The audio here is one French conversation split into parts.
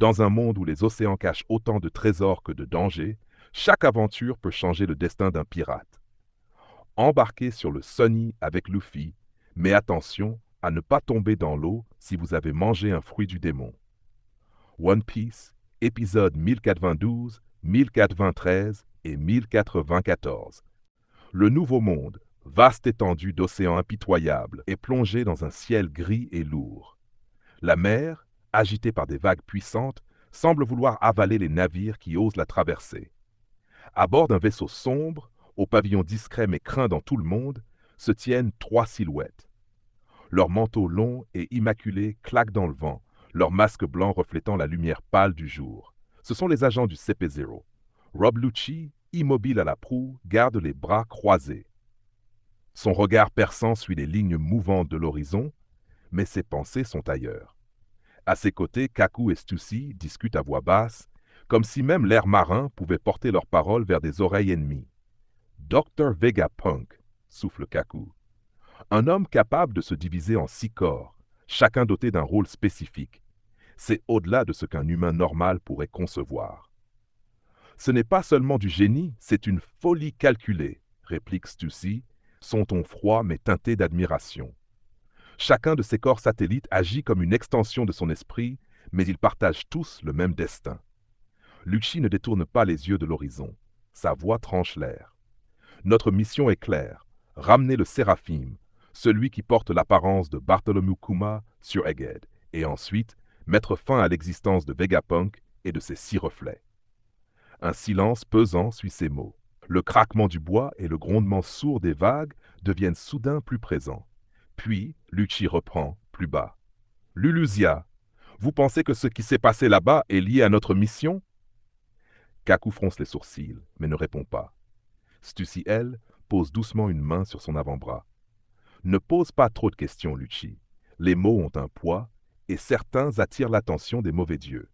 Dans un monde où les océans cachent autant de trésors que de dangers, chaque aventure peut changer le destin d'un pirate. Embarquez sur le Sunny avec Luffy, mais attention à ne pas tomber dans l'eau si vous avez mangé un fruit du démon. One Piece, épisode 1092, 1093 et 1094. Le Nouveau Monde, vaste étendue d'océans impitoyables, est plongé dans un ciel gris et lourd. La mer, agitée par des vagues puissantes, semble vouloir avaler les navires qui osent la traverser. À bord d'un vaisseau sombre, au pavillon discret mais craint dans tout le monde, se tiennent trois silhouettes. Leurs manteaux longs et immaculés claquent dans le vent, leurs masques blancs reflétant la lumière pâle du jour. Ce sont les agents du CP0. Rob Lucci, immobile à la proue, garde les bras croisés. Son regard perçant suit les lignes mouvantes de l'horizon, mais ses pensées sont ailleurs. À ses côtés, Kaku et Stussy discutent à voix basse, comme si même l'air marin pouvait porter leurs paroles vers des oreilles ennemies. Dr. Vegapunk, souffle Kaku. Un homme capable de se diviser en 6 corps, chacun doté d'un rôle spécifique. C'est au-delà de ce qu'un humain normal pourrait concevoir. Ce n'est pas seulement du génie, c'est une folie calculée, réplique Stussy, son ton froid mais teinté d'admiration. Chacun de ces corps satellites agit comme une extension de son esprit, mais ils partagent tous le même destin. Lucci ne détourne pas les yeux de l'horizon. Sa voix tranche l'air. Notre mission est claire. Ramener le Séraphim, celui qui porte l'apparence de Bartholomew Kuma, sur Egghead, et ensuite mettre fin à l'existence de Vegapunk et de ses 6 reflets. Un silence pesant suit ces mots. Le craquement du bois et le grondement sourd des vagues deviennent soudain plus présents. Puis, Lucci reprend, plus bas. Lulusia, vous pensez que ce qui s'est passé là-bas est lié à notre mission? Kaku fronce les sourcils, mais ne répond pas. Stussy, elle, pose doucement une main sur son avant-bras. Ne pose pas trop de questions, Lucci. Les mots ont un poids, et certains attirent l'attention des mauvais dieux.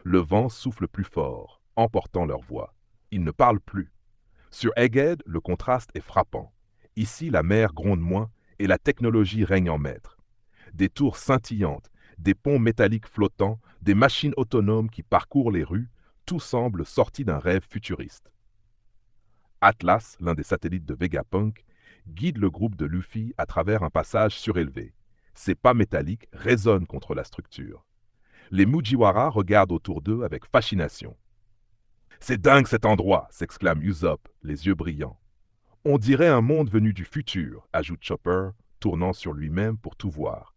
Le vent souffle plus fort, emportant leur voix. Ils ne parlent plus. Sur Egghead, le contraste est frappant. Ici, la mer gronde moins, et la technologie règne en maître. Des tours scintillantes, des ponts métalliques flottants, des machines autonomes qui parcourent les rues, tout semble sorti d'un rêve futuriste. Atlas, l'un des satellites de Vegapunk, guide le groupe de Luffy à travers un passage surélevé. Ses pas métalliques résonnent contre la structure. Les Mugiwara regardent autour d'eux avec fascination. « C'est dingue cet endroit !» s'exclame Usopp, les yeux brillants. « On dirait un monde venu du futur », ajoute Chopper, tournant sur lui-même pour tout voir.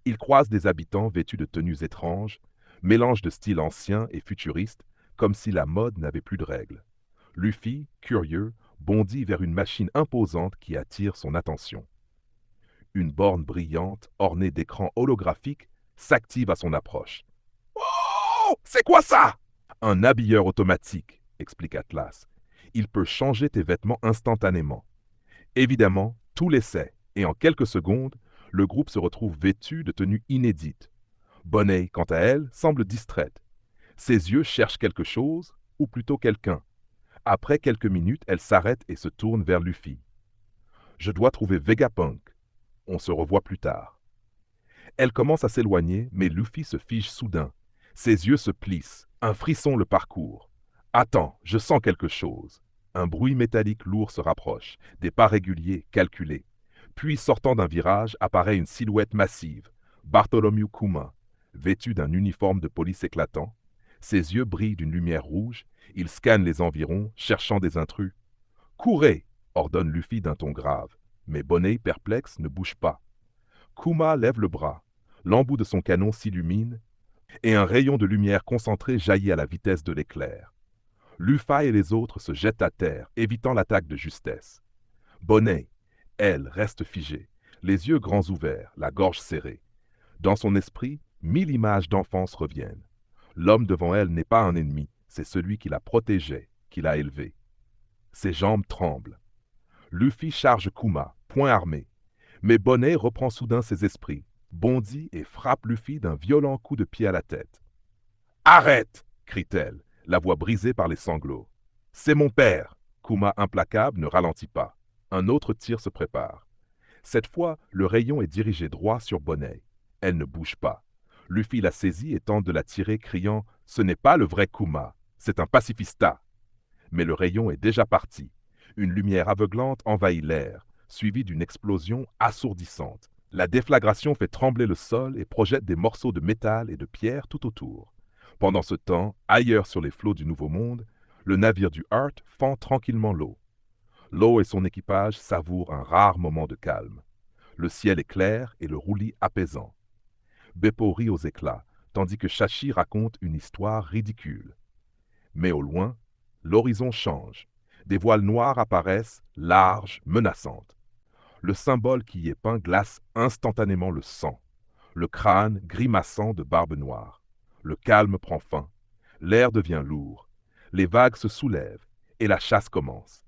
Ils croisent des habitants vêtus de tenues étranges, mélange de style ancien et futuriste, comme si la mode n'avait plus de règles. Luffy, curieux, bondit vers une machine imposante qui attire son attention. Une borne brillante, ornée d'écrans holographiques, s'active à son approche. « Oh! C'est quoi ça ?» « Un habilleur automatique, » explique Atlas. « Il peut changer tes vêtements instantanément. » Évidemment, tout l'essaie, et en quelques secondes, le groupe se retrouve vêtu de tenues inédites. Bonnet, quant à elle, semble distraite. Ses yeux cherchent quelque chose, ou plutôt quelqu'un. Après quelques minutes, elle s'arrête et se tourne vers Luffy. « Je dois trouver Vegapunk. On se revoit plus tard. » Elle commence à s'éloigner, mais Luffy se fige soudain. Ses yeux se plissent, un frisson le parcourt. « Attends, je sens quelque chose. » Un bruit métallique lourd se rapproche, des pas réguliers, calculés. Puis, sortant d'un virage, apparaît une silhouette massive, Bartholomew Kuma, vêtu d'un uniforme de police éclatant. Ses yeux brillent d'une lumière rouge, il scanne les environs, cherchant des intrus. « Courez !» ordonne Luffy d'un ton grave, mais Bonnet, perplexe, ne bouge pas. Kuma lève le bras, l'embout de son canon s'illumine, et un rayon de lumière concentrée jaillit à la vitesse de l'éclair. Luffy et les autres se jettent à terre, évitant l'attaque de justesse. Bonnet, elle, reste figée, les yeux grands ouverts, la gorge serrée. Dans son esprit, 1000 images d'enfance reviennent. L'homme devant elle n'est pas un ennemi, c'est celui qui la protégeait, qui l'a élevée. Ses jambes tremblent. Luffy charge Kuma, poing armé. Mais Bonnet reprend soudain ses esprits, bondit et frappe Luffy d'un violent coup de pied à la tête. « Arrête !» crie-t-elle, la voix brisée par les sanglots. « C'est mon père !» Kuma, implacable, ne ralentit pas. Un autre tir se prépare. Cette fois, le rayon est dirigé droit sur Bonnet. Elle ne bouge pas. Luffy la saisit et tente de la tirer, criant « Ce n'est pas le vrai Kuma, c'est un pacifista !» Mais le rayon est déjà parti. Une lumière aveuglante envahit l'air, suivie d'une explosion assourdissante. La déflagration fait trembler le sol et projette des morceaux de métal et de pierre tout autour. Pendant ce temps, ailleurs sur les flots du Nouveau Monde, le navire du Heart fend tranquillement l'eau. Law et son équipage savourent un rare moment de calme. Le ciel est clair et le roulis apaisant. Beppo rit aux éclats, tandis que Shashi raconte une histoire ridicule. Mais au loin, l'horizon change. Des voiles noires apparaissent, larges, menaçantes. Le symbole qui y est peint glace instantanément le sang. Le crâne grimaçant de barbe noire. Le calme prend fin. L'air devient lourd. Les vagues se soulèvent et la chasse commence.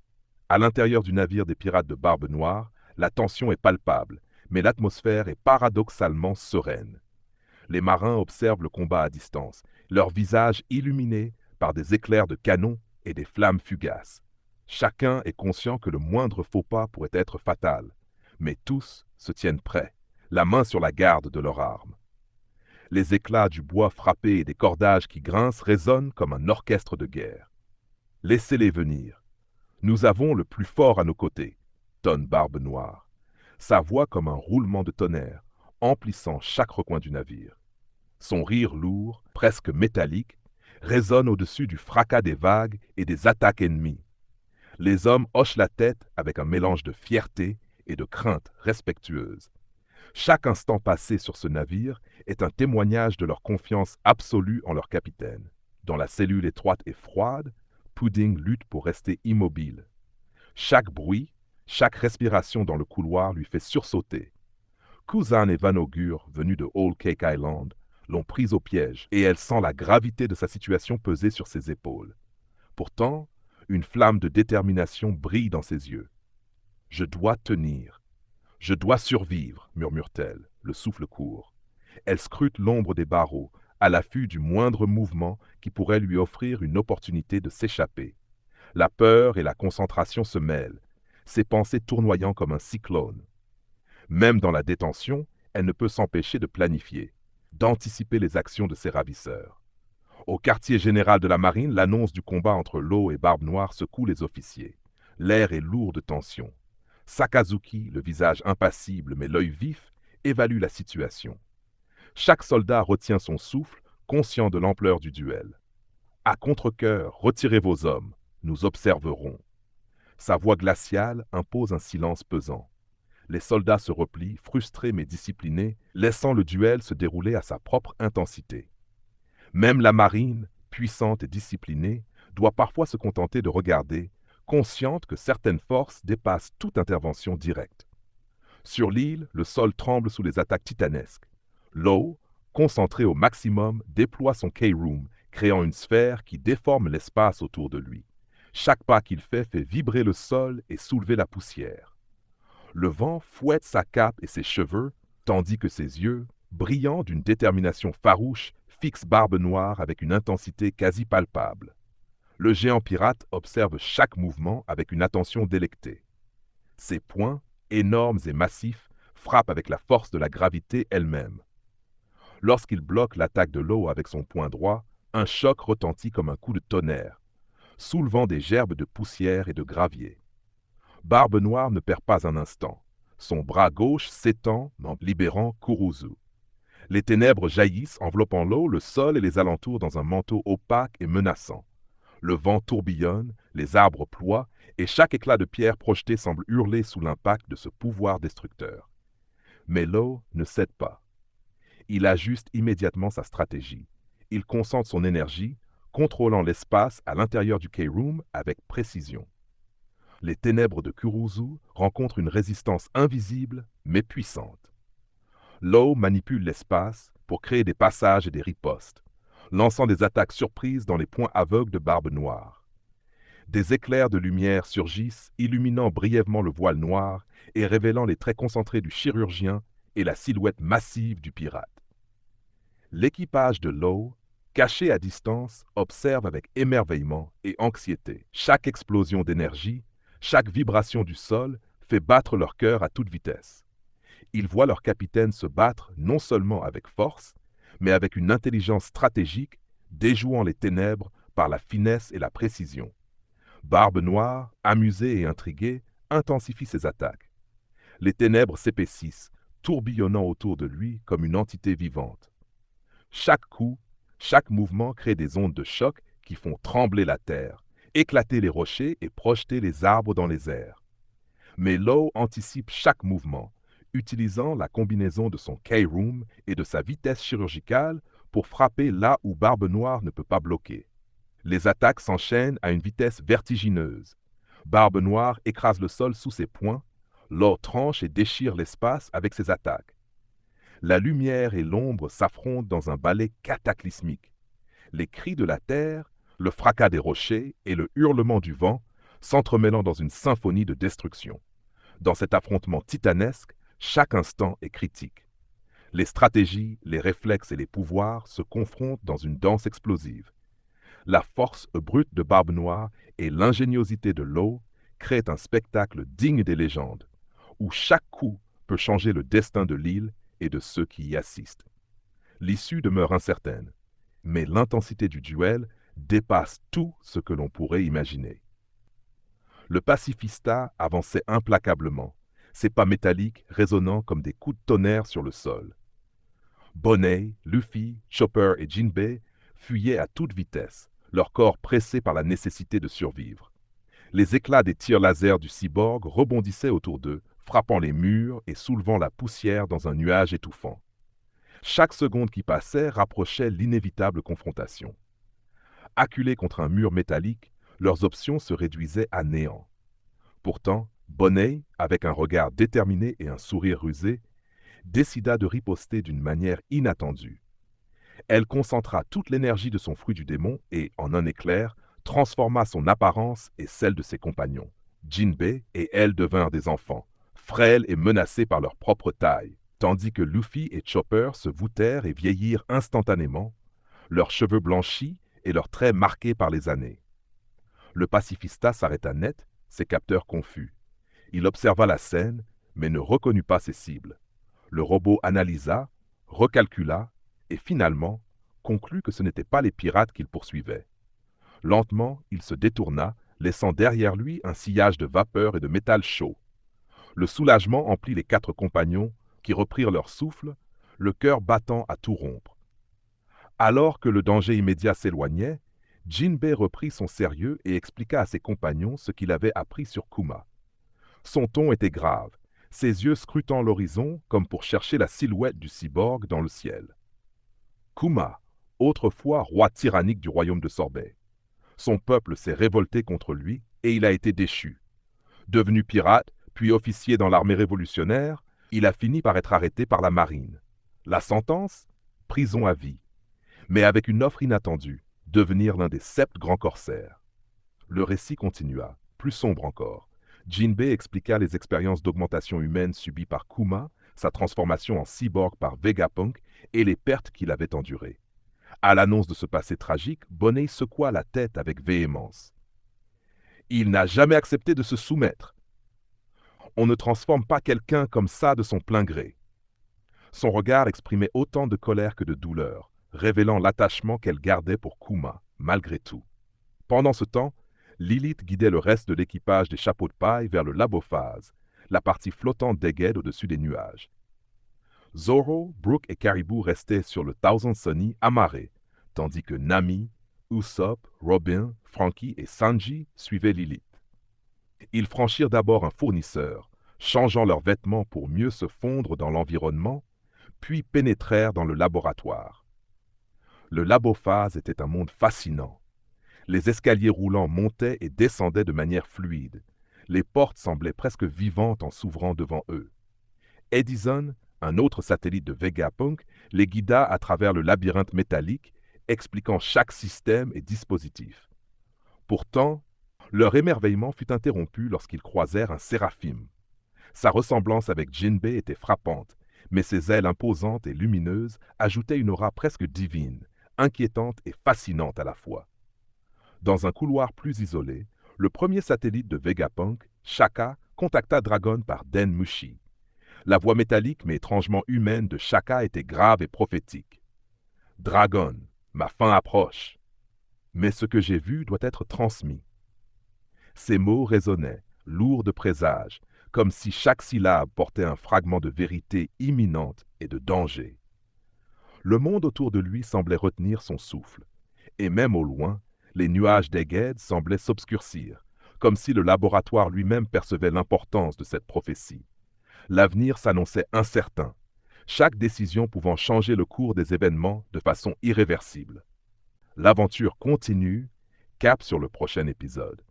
À l'intérieur du navire des pirates de Barbe Noire, la tension est palpable, mais l'atmosphère est paradoxalement sereine. Les marins observent le combat à distance, leurs visages illuminés par des éclairs de canon et des flammes fugaces. Chacun est conscient que le moindre faux pas pourrait être fatal, mais tous se tiennent prêts, la main sur la garde de leurs armes. Les éclats du bois frappé et des cordages qui grincent résonnent comme un orchestre de guerre. Laissez-les venir. Nous avons le plus fort à nos côtés, tonne Barbe Noire, sa voix comme un roulement de tonnerre, emplissant chaque recoin du navire. Son rire lourd, presque métallique, résonne au-dessus du fracas des vagues et des attaques ennemies. Les hommes hochent la tête avec un mélange de fierté et de crainte respectueuse. Chaque instant passé sur ce navire est un témoignage de leur confiance absolue en leur capitaine. Dans la cellule étroite et froide, Pudding lutte pour rester immobile. Chaque bruit, chaque respiration dans le couloir lui fait sursauter. Kuzan et Van Augure, venus de Whole Cake Island, l'ont prise au piège et elle sent la gravité de sa situation peser sur ses épaules. Pourtant, une flamme de détermination brille dans ses yeux. « Je dois tenir. Je dois survivre, » murmure-t-elle, le souffle court. Elle scrute l'ombre des barreaux, à l'affût du moindre mouvement qui pourrait lui offrir une opportunité de s'échapper. La peur et la concentration se mêlent, ses pensées tournoyant comme un cyclone. Même dans la détention, elle ne peut s'empêcher de planifier, d'anticiper les actions de ses ravisseurs. Au quartier général de la marine, l'annonce du combat entre Law et Barbe Noire secoue les officiers. L'air est lourd de tension. Sakazuki, le visage impassible mais l'œil vif, évalue la situation. Chaque soldat retient son souffle, conscient de l'ampleur du duel. « À contre-cœur, retirez vos hommes, nous observerons. » Sa voix glaciale impose un silence pesant. Les soldats se replient, frustrés mais disciplinés, laissant le duel se dérouler à sa propre intensité. Même la marine, puissante et disciplinée, doit parfois se contenter de regarder, consciente que certaines forces dépassent toute intervention directe. Sur l'île, le sol tremble sous les attaques titanesques. Law, concentré au maximum, déploie son K-Room, créant une sphère qui déforme l'espace autour de lui. Chaque pas qu'il fait vibrer le sol et soulever la poussière. Le vent fouette sa cape et ses cheveux, tandis que ses yeux, brillants d'une détermination farouche, fixent Barbe Noire avec une intensité quasi palpable. Le géant pirate observe chaque mouvement avec une attention délectée. Ses poings, énormes et massifs, frappent avec la force de la gravité elle-même. Lorsqu'il bloque l'attaque de Law avec son poing droit, un choc retentit comme un coup de tonnerre, soulevant des gerbes de poussière et de gravier. Barbe Noire ne perd pas un instant. Son bras gauche s'étend en libérant Kuruzu. Les ténèbres jaillissent, enveloppant Law, le sol et les alentours dans un manteau opaque et menaçant. Le vent tourbillonne, les arbres ploient, et chaque éclat de pierre projeté semble hurler sous l'impact de ce pouvoir destructeur. Mais Law ne cède pas. Il ajuste immédiatement sa stratégie. Il concentre son énergie, contrôlant l'espace à l'intérieur du K-Room avec précision. Les ténèbres de Kuruzu rencontrent une résistance invisible mais puissante. Law manipule l'espace pour créer des passages et des ripostes, lançant des attaques surprises dans les points aveugles de Barbe Noire. Des éclairs de lumière surgissent, illuminant brièvement le voile noir et révélant les traits concentrés du chirurgien et la silhouette massive du pirate. L'équipage de Law, caché à distance, observe avec émerveillement et anxiété. Chaque explosion d'énergie, chaque vibration du sol fait battre leur cœur à toute vitesse. Ils voient leur capitaine se battre non seulement avec force, mais avec une intelligence stratégique, déjouant les ténèbres par la finesse et la précision. Barbe Noire, amusée et intriguée, intensifie ses attaques. Les ténèbres s'épaississent, tourbillonnant autour de lui comme une entité vivante. Chaque coup, chaque mouvement crée des ondes de choc qui font trembler la terre, éclater les rochers et projeter les arbres dans les airs. Mais Law anticipe chaque mouvement, utilisant la combinaison de son K-Room et de sa vitesse chirurgicale pour frapper là où Barbe Noire ne peut pas bloquer. Les attaques s'enchaînent à une vitesse vertigineuse. Barbe Noire écrase le sol sous ses poings, Law tranche et déchire l'espace avec ses attaques. La lumière et l'ombre s'affrontent dans un ballet cataclysmique. Les cris de la terre, le fracas des rochers et le hurlement du vent s'entremêlant dans une symphonie de destruction. Dans cet affrontement titanesque, chaque instant est critique. Les stratégies, les réflexes et les pouvoirs se confrontent dans une danse explosive. La force brute de Barbe Noire et l'ingéniosité de Law créent un spectacle digne des légendes, où chaque coup peut changer le destin de l'île et de ceux qui y assistent. L'issue demeure incertaine, mais l'intensité du duel dépasse tout ce que l'on pourrait imaginer. Le pacifista avançait implacablement, ses pas métalliques résonnant comme des coups de tonnerre sur le sol. Bonnet, Luffy, Chopper et Jinbei fuyaient à toute vitesse, leur corps pressé par la nécessité de survivre. Les éclats des tirs laser du cyborg rebondissaient autour d'eux, frappant les murs et soulevant la poussière dans un nuage étouffant. Chaque seconde qui passait rapprochait l'inévitable confrontation. Acculés contre un mur métallique, leurs options se réduisaient à néant. Pourtant, Bonnet, avec un regard déterminé et un sourire rusé, décida de riposter d'une manière inattendue. Elle concentra toute l'énergie de son fruit du démon et, en un éclair, transforma son apparence et celle de ses compagnons. Jinbei et elle devinrent des enfants, frêles et menacés par leur propre taille, tandis que Luffy et Chopper se voûtèrent et vieillirent instantanément, leurs cheveux blanchis et leurs traits marqués par les années. Le pacifista s'arrêta net, ses capteurs confus. Il observa la scène, mais ne reconnut pas ses cibles. Le robot analysa, recalcula et finalement conclut que ce n'étaient pas les pirates qu'il poursuivait. Lentement, il se détourna, laissant derrière lui un sillage de vapeur et de métal chaud. Le soulagement emplit les 4 compagnons, qui reprirent leur souffle, le cœur battant à tout rompre. Alors que le danger immédiat s'éloignait, Jinbei reprit son sérieux et expliqua à ses compagnons ce qu'il avait appris sur Kuma. Son ton était grave, ses yeux scrutant l'horizon comme pour chercher la silhouette du cyborg dans le ciel. Kuma, autrefois roi tyrannique du royaume de Sorbet. Son peuple s'est révolté contre lui et il a été déchu. Devenu pirate, puis officier dans l'armée révolutionnaire, il a fini par être arrêté par la marine. La sentence? Prison à vie. Mais avec une offre inattendue, devenir l'un des 7 grands corsaires. Le récit continua, plus sombre encore. Jinbei expliqua les expériences d'augmentation humaine subies par Kuma, sa transformation en cyborg par Vegapunk et les pertes qu'il avait endurées. À l'annonce de ce passé tragique, Bonnet secoua la tête avec véhémence. Il n'a jamais accepté de se soumettre. On ne transforme pas quelqu'un comme ça de son plein gré. Son regard exprimait autant de colère que de douleur, révélant l'attachement qu'elle gardait pour Kuma, malgré tout. Pendant ce temps, Lilith guidait le reste de l'équipage des chapeaux de paille vers le Labophase, la partie flottante d'Egghead au-dessus des nuages. Zoro, Brook et Caribou restaient sur le Thousand Sunny amarrés, tandis que Nami, Usopp, Robin, Franky et Sanji suivaient Lilith. Ils franchirent d'abord un fournisseur, changeant leurs vêtements pour mieux se fondre dans l'environnement, puis pénétrèrent dans le laboratoire. Le Labophase était un monde fascinant. Les escaliers roulants montaient et descendaient de manière fluide. Les portes semblaient presque vivantes en s'ouvrant devant eux. Edison, un autre satellite de Vegapunk, les guida à travers le labyrinthe métallique, expliquant chaque système et dispositif. Pourtant, leur émerveillement fut interrompu lorsqu'ils croisèrent un séraphim. Sa ressemblance avec Jinbei était frappante, mais ses ailes imposantes et lumineuses ajoutaient une aura presque divine, inquiétante et fascinante à la fois. Dans un couloir plus isolé, le premier satellite de Vegapunk, Shaka, contacta Dragon par Den Mushi. La voix métallique mais étrangement humaine de Shaka était grave et prophétique. Dragon, ma fin approche. Mais ce que j'ai vu doit être transmis. Ces mots résonnaient, lourds de présages, comme si chaque syllabe portait un fragment de vérité imminente et de danger. Le monde autour de lui semblait retenir son souffle, et même au loin, les nuages d'Eged semblaient s'obscurcir, comme si le laboratoire lui-même percevait l'importance de cette prophétie. L'avenir s'annonçait incertain, chaque décision pouvant changer le cours des événements de façon irréversible. L'aventure continue, cap sur le prochain épisode.